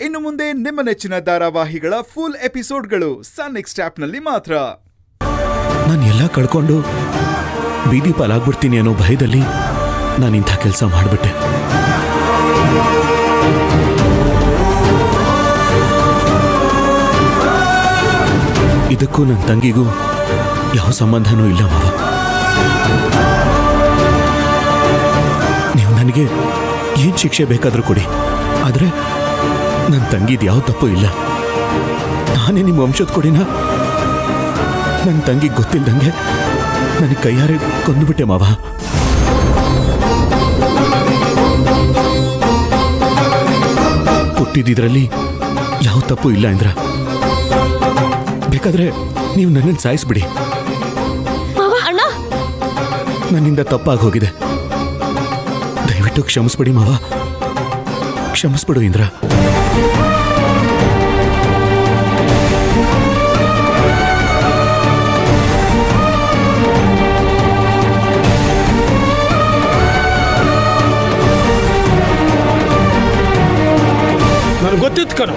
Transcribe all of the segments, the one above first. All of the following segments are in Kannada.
ಇನ್ನು ಮುಂದೆ ನಿಮ್ಮ ನೆಚ್ಚಿನ ಧಾರಾವಾಹಿಗಳ ಫುಲ್ ಎಪಿಸೋಡ್ಗಳು ಸನ್ ನೆಕ್ಸ್ಟ್ ಆಪ್ನಲ್ಲಿ ಮಾತ್ರ. ನಾನು ಎಲ್ಲ ಕಳ್ಕೊಂಡು ಬೀದಿ ಪಾಲಾಗ್ಬಿಡ್ತೀನಿ ಅನ್ನೋ ಭಯದಲ್ಲಿ ನಾನು ಇಂಥ ಕೆಲಸ ಮಾಡಿಬಿಟ್ಟೆ. ಇದಕ್ಕೂ ನನ್ನ ತಂಗಿಗೂ ಯಾವ ಸಂಬಂಧನೂ ಇಲ್ಲ ಮಾವ. ನೀವು ನನಗೆ ಏನ್ ಶಿಕ್ಷೆ ಬೇಕಾದ್ರೂ ಕೊಡಿ, ಆದ್ರೆ ನನ್ನ ತಂಗಿದ್ ಯಾವ ತಪ್ಪು ಇಲ್ಲ. ನಾನೇ ನಿಮ್ಮ ವಂಶದ ಕೊಡಿನ ನನ್ನ ತಂಗಿಗೆ ಗೊತ್ತಿಲ್ದಂಗೆ ನನಗೆ ಕೈಯಾರೆ ಕೊಂದುಬಿಟ್ಟೆ ಮಾವ. ಹುಟ್ಟಿದ್ರಲ್ಲಿ ಯಾವ ತಪ್ಪು ಇಲ್ಲ ಇಂದ್ರ. ಬೇಕಾದ್ರೆ ನೀವು ನನ್ನನ್ನು ಸಾಯಿಸ್ಬಿಡಿ. ನನ್ನಿಂದ ತಪ್ಪಾಗಿ ಹೋಗಿದೆ, ದಯವಿಟ್ಟು ಕ್ಷಮಿಸ್ಬಿಡಿ ಮಾವ. ಕ್ಷಮಿಸ್ಬಿಡು ಇಂದ್ರ. ನನಗೆ ಗೊತ್ತಿತ್ತು ಕಣೋ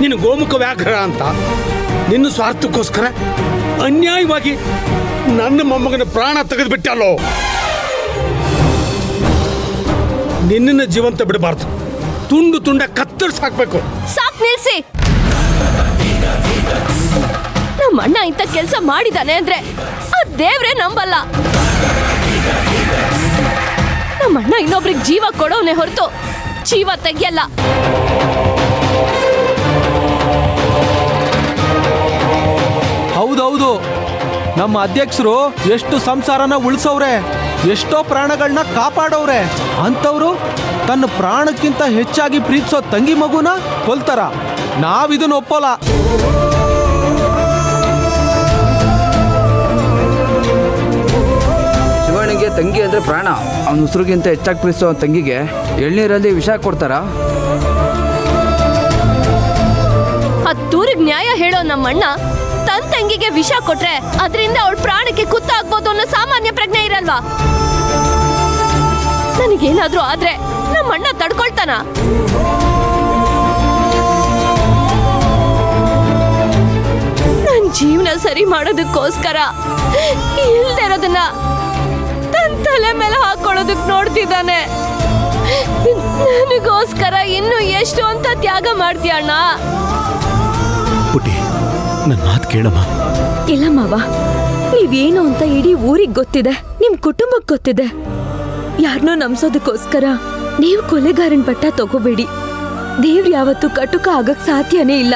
ನೀನು ಗೋಮುಖ ವ್ಯಾಘ್ರ ಅಂತ. ನಿನ್ನ ಸ್ವಾರ್ಥಕ್ಕೋಸ್ಕರ ಅನ್ಯಾಯವಾಗಿ ನನ್ನ ಮೊಮ್ಮಗನ ಪ್ರಾಣ ತೆಗೆದುಬಿಟ್ಟಲ್ಲೋ. ನಿನ್ನನ್ನು ಜೀವಂತ ಬಿಡಬಾರ್ದು, ತುಂಡು ತುಂಡ ಕತ್ತರಿಸಾಕ್ಬೇಕು. ಸಾಕ್ ನಿಲ್ಸಿ. ನಮ್ಮ ಅಣ್ಣ ಇಂಥ ಕೆಲಸ ಮಾಡಿದಾನೆ ಅಂದ್ರೆ ಆ ದೇವ್ರೇ ನಂಬಲ್ಲ. ನಮ್ಮ ಅಣ್ಣ ಇನ್ನೊಬ್ರಿಗೆ ಜೀವ ಕೊಡೋನೆ ಹೊರತು ಜೀವ ತೆಗಿಯಲ್ಲ. ಹೌದೌದು, ನಮ್ಮ ಅಧ್ಯಕ್ಷರು ಎಷ್ಟು ಸಂಸಾರನ ಉಳಿಸೋವ್ರೆ, ಎಷ್ಟೋ ಪ್ರಾಣಗಳನ್ನ ಕಾಪಾಡೋವ್ರೆ. ಅಂತವ್ರು ತನ್ನ ಪ್ರಾಣಕ್ಕಿಂತ ಹೆಚ್ಚಾಗಿ ಪ್ರೀತಿಸೋ ತಂಗಿ ಮಗುನ ಕೊಲ್ತಾರ. ನಾವಿದನ್ನ ಒಪ್ಪೋಲ್ಲ. ಶಿವನಿಗೆ ತಂಗಿ ಅಂದ್ರೆ ಪ್ರಾಣ. ಅವನ ಉಸಿರಿಗಿಂತ ಹೆಚ್ಚಾಗಿ ಪ್ರೀತಿಸೋ ತಂಗಿಗೆ ಎಳ್ನೀರಲ್ಲಿ ವಿಷ ಕೊಡ್ತಾರ? ಹತ್ತೂರಿಗೆ ನ್ಯಾಯ ಹೇಳೋ ನಮ್ಮಣ್ಣ ತನ್ನ ತಂಗಿಗೆ ವಿಷ ಕೊಟ್ರೆ ಅದರಿಂದ ಅವಳ ಪ್ರಾಣಕ್ಕೆ ಕುತ್ತಾಗ್ಬೋದು ಅನ್ನೋ ಸಾಮಾನ್ಯ ಪ್ರಜ್ಞೆ ಇರಲ್ವಾ? ನನಗೇನಾದ್ರೂ ಆದ್ರೆ ನಮ್ಮಣ್ಣ ತಡ್ಕೊಳ್ತಾನ? ನನ್ ಜೀವನ ಸರಿ ಮಾಡೋದಕ್ಕೋಸ್ಕರ ಇಲ್ದೇ ಇರೋದನ್ನ ತನ್ನ ತಲೆ ಮೇಲೆ ಹಾಕೊಳ್ಳೋದಕ್ ನೋಡ್ತಿದ್ದಾನೆ. ನನಗೋಸ್ಕರ ಇನ್ನು ಎಷ್ಟು ಅಂತ ತ್ಯಾಗ ಮಾಡ್ತೀಯ ಅಣ್ಣ? ಪುಟ್ಟಿ, ನನ್ನ ಮಾತು ಕೇಳಮ್ಮ. ಇಲ್ಲ ಮಾವ, ನೀವೇನು ಅಂತ ಇಡೀ ಊರಿಗೆ ಗೊತ್ತಿದೆ, ನಿಮ್ ಕುಟುಂಬಕ್ಕೆ ಗೊತ್ತಿದೆ. ಯಾರನ್ನೋ ನಂಬಿಸೋದಕ್ಕೋಸ್ಕರ ನೀವು ಕೊಲೆಗಾರನ್ ಪಟ್ಟ ತಗೋಬೇಡಿ. ದೇವ್ರು ಯಾವತ್ತೂ ಕಟುಕ ಆಗಕ್ ಸಾಧ್ಯನೇ ಇಲ್ಲ.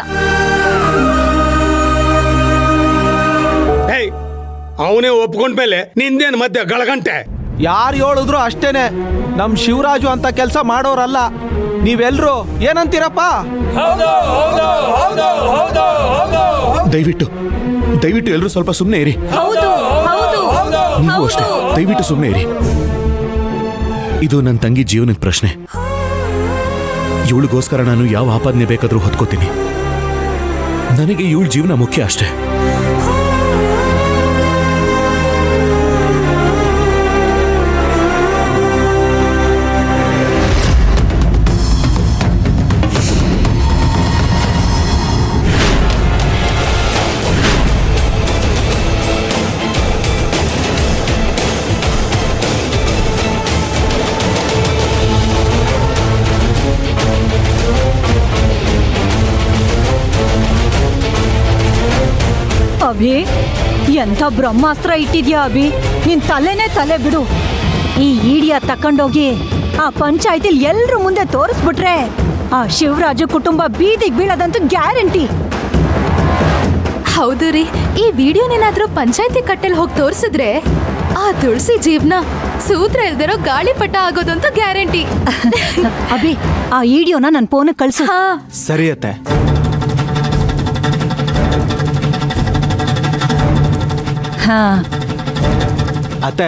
ಅವನೇ ಒಪ್ಕೊಂಡ್ಮೇಲೆ ನಿಂದೇನು ಮಧ್ಯ ಗಳಗಂಟೆ? ಯಾರು ಹೇಳಿದ್ರು ಅಷ್ಟೇನೆ, ನಮ್ ಶಿವರಾಜು ಅಂತ ಕೆಲಸ ಮಾಡೋರಲ್ಲ. ನೀವೆಲ್ರೂ ಏನಂತೀರಪ್ಪ? ದಯವಿಟ್ಟು ದಯವಿಟ್ಟು ಎಲ್ಲರೂ ಸ್ವಲ್ಪ ಸುಮ್ಮನೆ ಇರಿ. ನೀವು ಅಷ್ಟೇ, ದಯವಿಟ್ಟು ಸುಮ್ಮನೆ ಇರಿ. ಇದು ನನ್ನ ತಂಗಿ ಜೀವನದ ಪ್ರಶ್ನೆ. ಇವಳಿಗೋಸ್ಕರ ನಾನು ಯಾವ ಆಪಾದನೆ ಬೇಕಾದ್ರೂ ಹೊತ್ಕೋತೀನಿ. ನನಗೆ ಇವಳ ಜೀವನ ಮುಖ್ಯ ಅಷ್ಟೇ. ಅಭಿ, ಎಂಥ ಬ್ರಹ್ಮಾಸ್ತ್ರ ಇಟ್ಟಿದ್ಯಾ ಅಭಿ? ನಿನ್ ತಲೆನೇ ತಲೆ ಬಿಡು. ಈ ಈಡಿಯ ತಕೊಂಡೋಗಿ ಆ ಪಂಚಾಯತಿಲ್ ಎಲ್ರ ಮುಂದೆ ತೋರಿಸ್ಬಿಟ್ರೆ ಆ ಶಿವರಾಜು ಕುಟುಂಬ ಬೀದಿಗೆ ಬೀಳೋದಂತೂ ಗ್ಯಾರಂಟಿ. ಹೌದು ರೀ, ಈ ವಿಡಿಯೋನೇನಾದ್ರೂ ಪಂಚಾಯತಿ ಕಟ್ಟೆಲ್ ಹೋಗಿ ತೋರಿಸಿದ್ರೆ ಆ ತುಳಸಿ ಜೀವನ ಸೂತ್ರ ಇಲ್ದಿರೋ ಗಾಳಿಪಟ ಆಗೋದಂತೂ ಗ್ಯಾರಂಟಿ. ಅಭಿ, ಆ ವಿಡಿಯೋನ ನನ್ನ ಫೋನ್ ಕಳ್ಸು. ಸರಿ ಅತ್ತೆ. ಅತ್ತೆ,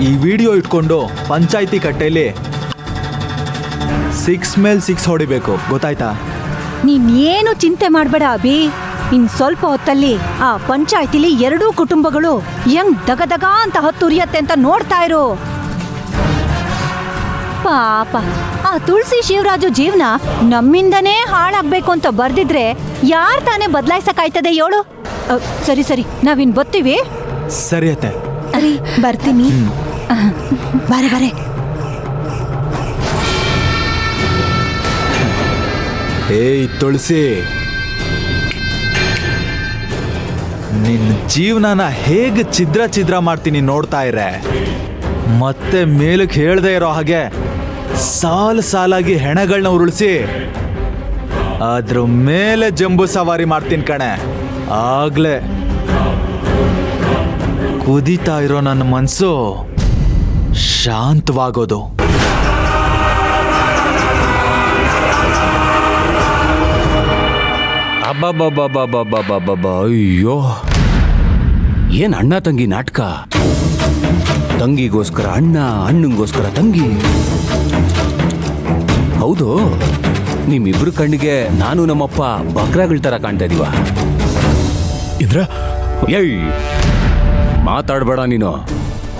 ಈ ವಿಡಿಯೋ ಇಟ್ಕೊಂಡು ಪಂಚಾಯತಿ ಕಟ್ಟೆಯಲ್ಲಿ 6 ಮೇಲೆ 6 ಹೊಡಿಬೇಕು, ಗೊತ್ತಾಯ್ತಾ? ನೀನ್ ಏನು ಚಿಂತೆ ಮಾಡ್ಬೇಡ ಅಭಿ. ಇನ್ ಸ್ವಲ್ಪ ಹೊತ್ತಲ್ಲಿ ಆ ಪಂಚಾಯತಿಲಿ ಎರಡೂ ಕುಟುಂಬಗಳು ಹೆಂಗ್ ದಗದಗ ಅಂತ ಹತ್ತುರಿಯತ್ತೆ ಅಂತ ನೋಡ್ತಾ ಇರು. ಪಾಪ ಆ ತುಳಸಿ ಶಿವರಾಜು ಜೀವನ ನಮ್ಮಿಂದನೇ ಹಾಳಾಗ್ಬೇಕು ಅಂತ ಬರ್ದಿದ್ರೆ ಯಾರ್ ತಾನೇ ಬದಲಾಯಿಸಕ್ಕಾಯ್ತದೆ ಹೇಳು? ಸರಿ ಸರಿ, ನಾವಿನ್ ಬತ್ತೀವಿ. ಸರಿ ಅತ್ತೆ. ಅರಿ ಬರ್ತೀನಿ. ಬಾರೆ ಬಾರೆ. ಏಯ್ ತುಳಸಿ, ನಿನ್ನ ಜೀವನನ ಹೇಗೆ ಛಿದ್ರ ಛಿದ್ರ ಮಾಡ್ತೀನಿ ನೋಡ್ತಾ ಇರೆ. ಮತ್ತೆ ಮೇಲಕ್ಕೆ ಹೇಳ್ದೆ ಇರೋ ಹಾಗೆ ಸಾಲು ಸಾಲಾಗಿ ಹೆಣಗಳನ್ನ ಉರುಳಿಸಿ ಅದ್ರ ಮೇಲೆ ಜಂಬೂ ಸವಾರಿ ಮಾಡ್ತೀನಿ ಕಣೆ. ಆಗ್ಲೇ ಕುದೀತಾ ಇರೋ ನನ್ನ ಮನಸ್ಸು ಶಾಂತವಾಗೋದು. ಅಬ್ಬಬ್ಬಬ್ಬಬ್ಬಬ್ಬಬ್ಬಬ್ಬ, ಅಯ್ಯೋ ಏನ್ ಅಣ್ಣ ತಂಗಿ ನಾಟಕ. ತಂಗಿಗೋಸ್ಕರ ಅಣ್ಣ, ಅಣ್ಣಂಗೋಸ್ಕರ ತಂಗಿ. ಹೌದು, ನಿಮ್ಮಿಬ್ರು ಕಣ್ಣಿಗೆ ನಾನು ನಮ್ಮಪ್ಪ ಬಕ್ರಾಗಳ ತರ ಕಾಣ್ತಾ ಇದೀವ. ಇಂದ್ರ, ಏಯ್ ಮಾತಾಡ್ಬೇಡ ನೀನು.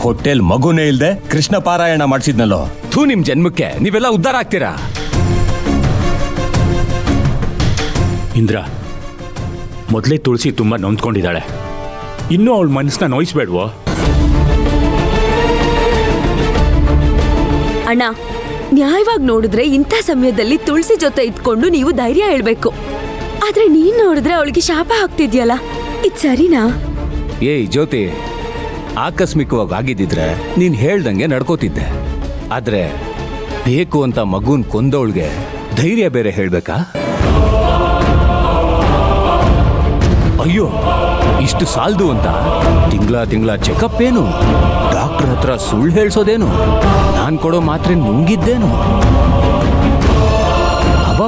ಹೋಟೆಲ್ ಮಗುನೇ ಇಲ್ದೆ ಕೃಷ್ಣ ಪಾರಾಯಣ ಮಾಡಿಸಿದ್ನಲ್ಲೋ. ಥೂ, ನಿಮ್ ಜನ್ಮಕ್ಕೆ ನೀವೆಲ್ಲ ಉದ್ಧಾರ ಆಗ್ತೀರಾ. ಇಂದ್ರ, ಮೊದಲೇ ತುಳಸಿ ತುಂಬಾ ನೊಂದ್ಕೊಂಡಿದ್ದಾಳೆ. ಇನ್ನೂ ಅವಳ ಮನಸ್ಸನ್ನ ನೋಯಿಸ್ಬೇಡ್ವೋ? ಅಣ್ಣ, ನ್ಯಾಯವಾಗಿ ನೋಡಿದ್ರೆ ಇಂಥ ಸಮಯದಲ್ಲಿ ತುಳಸಿ ಜೊತೆ ಇದ್ಕೊಂಡು ನೀವು ಧೈರ್ಯ ಹೇಳ್ಬೇಕು. ಆದ್ರೆ ನೀನ್ ನೋಡಿದ್ರೆ ಅವಳಿಗೆ ಶಾಪ ಹಾಕ್ತಿದ್ಯಲ್ಲ, ಇದ್ ಸರಿನಾ? ಏಯ್ ಜ್ಯೋತಿ, ಆಕಸ್ಮಿಕವಾಗಿ ಆಗಿದ್ದಿದ್ರೆ ನೀನ್ ಹೇಳ್ದಂಗೆ ನಡ್ಕೋತಿದ್ದೆ. ಆದ್ರೆ ಬೇಕು ಅಂತ ಮಗುನ್ ಕೊಂದವಳಿಗೆ ಧೈರ್ಯ ಬೇರೆ ಹೇಳ್ಬೇಕಾ? ಅಯ್ಯೋ, ಇಷ್ಟು ಸಾಲ್ದು ಅಂತ ತಿಂಗಳ ಚೆಕಪ್ ಏನು, ಡಾಕ್ಟರ್ ಹತ್ರ ಸುಳ್ಳು ಹೇಳ್ಸೋದೇನು, ನಾನ್ ಕೊಡೋ ಮಾತ್ರೆ ನುಂಗಿದ್ದೇನು? ಅಬ್ಬಾ